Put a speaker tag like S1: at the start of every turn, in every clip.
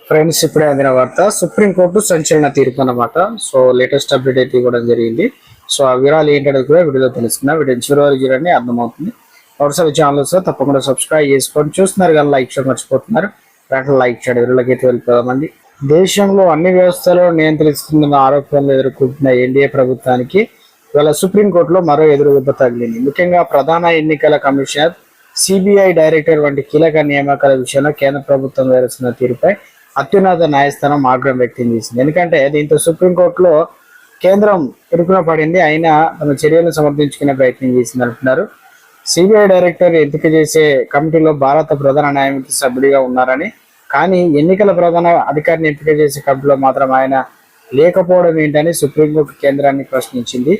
S1: Friends, ఇప్పుడే అందిన వార్త. సుప్రీంకోర్టు సంచలన తీర్పు అన్నమాట. సో లేటెస్ట్ అప్డేట్ అయితే ఇవ్వడం జరిగింది. సో ఆ వివరాలు ఏంటనేది కూడా వీడియోలో తెలుసుకున్నా. వీడియో చివరి వరకు చూడండి, అర్థమవుతుంది. ఒకసారి ఛానల్ సార్ తప్పకుండా సబ్స్క్రైబ్ చేసుకోండి. చూస్తున్నారు కానీ లైక్ చేయడం మర్చిపోతున్నారు. వెంటనే లైక్ చేయండి. వీళ్ళకి అయితే వెళ్ళిపోదామండి. దేశంలో అన్ని వ్యవస్థలను నియంత్రిస్తున్న ఆరోపణలు ఎదుర్కొంటున్న ఎన్డీఏ ప్రభుత్వానికి ఇవాళ సుప్రీంకోర్టులో మరో ఎదురుదెబ్బ తగిలింది. ముఖ్యంగా ప్రధాన ఎన్నికల కమిషనర్, సిబిఐ డైరెక్టర్ వంటి కీలక నియామకాల విషయంలో కేంద్ర ప్రభుత్వం వేరుస్తున్న తీరుపై అత్యున్నత న్యాయస్థానం ఆగ్రహం వ్యక్తం చేసింది. ఎందుకంటే దీంతో సుప్రీంకోర్టులో కేంద్రం ఇరుకున పడింది. అయినా తమ చర్యలను సమర్థించుకునే ప్రయత్నం చేసింది అంటున్నారు. సిబిఐ డైరెక్టర్ ఎంపిక చేసే కమిటీలో భారత ప్రధాన న్యాయమూర్తి సభ్యుడిగా ఉన్నారని, కానీ ఎన్నికల ప్రధాన అధికారిని ఎంపిక చేసే కమిటీలో మాత్రం ఆయన లేకపోవడం ఏంటని సుప్రీంకోర్టు కేంద్రాన్ని ప్రశ్నించింది.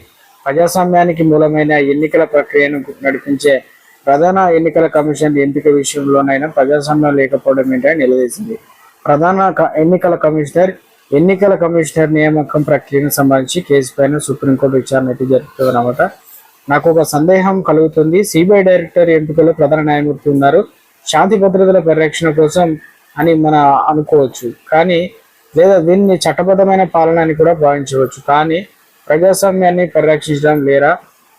S1: ప్రజాస్వామ్యానికి మూలమైన ఎన్నికల ప్రక్రియను నడిపించే ప్రధాన ఎన్నికల కమిషన్ ఎంపిక విషయంలోనైనా ప్రజాస్వామ్యం లేకపోవడం ఏంటని నిలదీసింది. ప్రధాన ఎన్నికల కమిషనర్ నియామకం ప్రక్రియను సంబంధించి కేసుపైన సుప్రీంకోర్టు విచారణ అయితే జరుగుతుందన్నమాట. నాకు ఒక సందేహం కలుగుతుంది. సిబిఐ డైరెక్టర్ ఎంపికలో ప్రధాన న్యాయమూర్తి ఉన్నారు. శాంతి భద్రతల పరిరక్షణ కోసం అని మనం అనుకోవచ్చు, కానీ లేదా దీన్ని చట్టబద్ధమైన పాలన అని కూడా భావించవచ్చు. కానీ ప్రజాస్వామ్యాన్ని పరిరక్షించడం లేరా,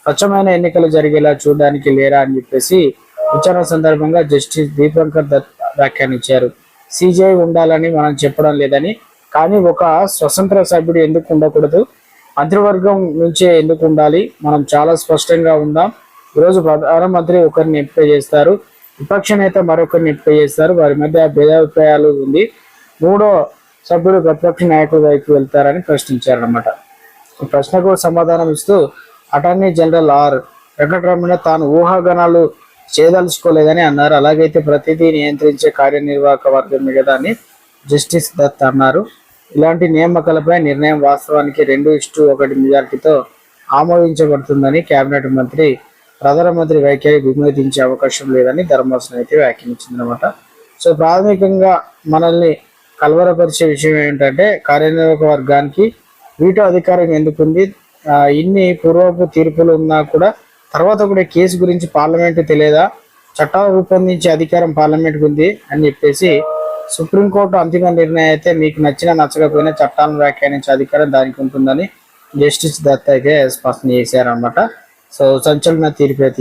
S1: స్వచ్ఛమైన ఎన్నికలు జరిగేలా చూడడానికి లేరా అని చెప్పేసి విచారణ సందర్భంగా జస్టిస్ దీపంకర్ దత్ వ్యాఖ్యానించారు. సిజేఐ ఉండాలని మనం చెప్పడం లేదని, కానీ ఒక స్వతంత్ర సభ్యుడు ఎందుకు ఉండకూడదు, మంత్రివర్గం నుంచే ఎందుకు ఉండాలి, మనం చాలా స్పష్టంగా ఉందాం. ఈరోజు ప్రధానమంత్రి ఒకరిని ఎంపిక చేస్తారు, విపక్ష నేత మరొకరిని ఎంపిక చేస్తారు, వారి మధ్య భేదాభిప్రాయాలు ఉంది, మూడో సభ్యుడు ప్రతిపక్ష నాయకుడి వైపు వెళ్తారని ప్రశ్నించారన్నమాట. ఈ ప్రశ్నకు సమాధానం ఇస్తూ అటార్నీ జనరల్ ఆర్ వెంకటరమణ తాను ఊహాగానాలు చేయదలుచుకోలేదని అన్నారు. అలాగైతే ప్రతిదీ నియంత్రించే కార్యనిర్వాహక వర్గం మిగతా అని జస్టిస్ దత్ అన్నారు. ఇలాంటి నియామకాలపై నిర్ణయం వాస్తవానికి 2:1 మెజారిటీతో ఆమోదించబడుతుందని కేబినెట్ మంత్రి ప్రధానమంత్రి వైఖరి విమోదించే అవకాశం లేదని ధర్మాసనం అయితే వ్యాఖ్యానించిందనమాట. సో ప్రాథమికంగా మనల్ని కలవరపరిచే విషయం ఏంటంటే కార్యనిర్వాహక వర్గానికి వీటో అధికారం ఎందుకుంది, ఇన్ని పూర్వపు తీర్పులు ఉన్నా కూడా తర్వాత కూడా కేసు గురించి పార్లమెంటు తెలియదా, చట్టాలు రూపొందించే అధికారం పార్లమెంట్కి ఉంది అని చెప్పేసి సుప్రీంకోర్టు అంతిమ నిర్ణయం అయితే మీకు నచ్చకపోయినా చట్టాలను వ్యాఖ్యానించే అధికారం దానికి ఉంటుందని జస్టిస్ దత్ అయితే స్పష్టం చేశారనమాట. సో సంచలన తీర్పు అయితే